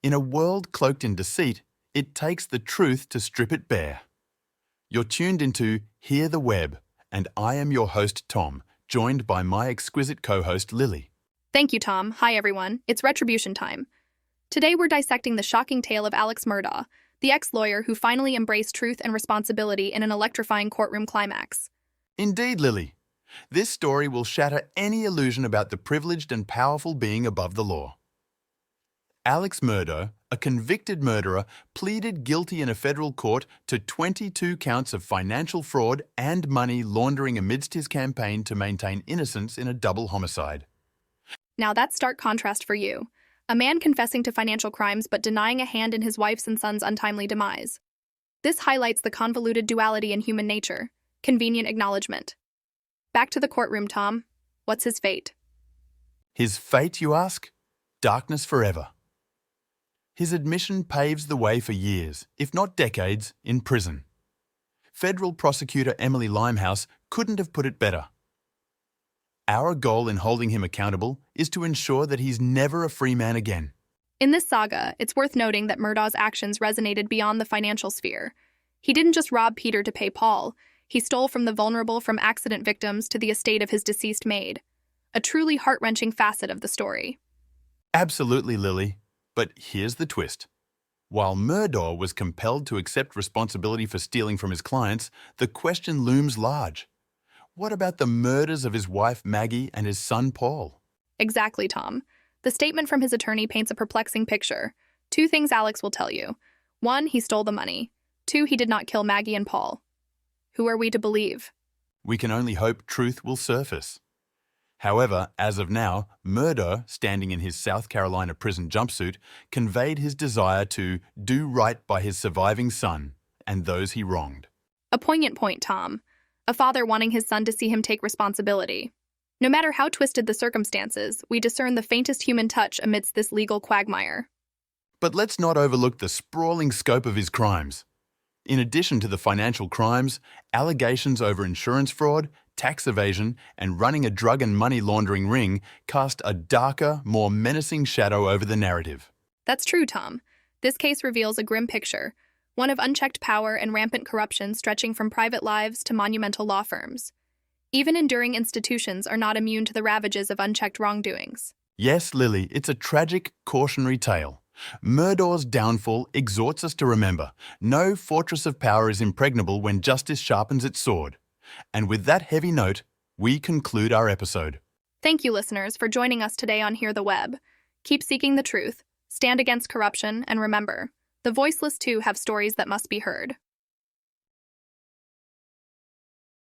In a world cloaked in deceit, it takes the truth to strip it bare. You're tuned into Hear the Web, and I am your host, Tom, joined by my exquisite co-host, Lily. Thank you, Tom. Hi, everyone. It's retribution time. Today, we're dissecting the shocking tale of Alex Murdaugh, the ex-lawyer who finally embraced truth and responsibility in an electrifying courtroom climax. Indeed, Lily. This story will shatter any illusion about the privileged and powerful being above the law. Alex Murdaugh, a convicted murderer, pleaded guilty in a federal court to 22 counts of financial fraud and money laundering amidst his campaign to maintain innocence in a double homicide. Now that's stark contrast for you. A man confessing to financial crimes but denying a hand in his wife's and son's untimely demise. This highlights the convoluted duality in human nature. Convenient acknowledgement. Back to the courtroom, Tom. What's his fate? His fate, you ask? Darkness forever. His admission paves the way for years, if not decades, in prison. Federal prosecutor Emily Limehouse couldn't have put it better. Our goal in holding him accountable is to ensure that he's never a free man again. In this saga, it's worth noting that Murdaugh's actions resonated beyond the financial sphere. He didn't just rob Peter to pay Paul. He stole from the vulnerable, from accident victims to the estate of his deceased maid. A truly heart-wrenching facet of the story. Absolutely, Lily. But here's the twist. While Murdaugh was compelled to accept responsibility for stealing from his clients, the question looms large. What about the murders of his wife Maggie and his son Paul? Exactly, Tom. The statement from his attorney paints a perplexing picture. Two things Alex will tell you. One, he stole the money. Two, he did not kill Maggie and Paul. Who are we to believe? We can only hope truth will surface. However, as of now, Murdaugh, standing in his South Carolina prison jumpsuit, conveyed his desire to do right by his surviving son and those he wronged. A poignant point, Tom. A father wanting his son to see him take responsibility. No matter how twisted the circumstances, we discern the faintest human touch amidst this legal quagmire. But let's not overlook the sprawling scope of his crimes. In addition to the financial crimes, allegations over insurance fraud, tax evasion, and running a drug and money laundering ring cast a darker, more menacing shadow over the narrative. That's true, Tom. This case reveals a grim picture, one of unchecked power and rampant corruption stretching from private lives to monumental law firms. Even enduring institutions are not immune to the ravages of unchecked wrongdoings. Yes, Lily, it's a tragic, cautionary tale. Murdaugh's downfall exhorts us to remember, no fortress of power is impregnable when justice sharpens its sword. And with that heavy note, we conclude our episode. Thank you, listeners, for joining us today on Hear the Web. Keep seeking the truth, stand against corruption, and remember, the voiceless too have stories that must be heard.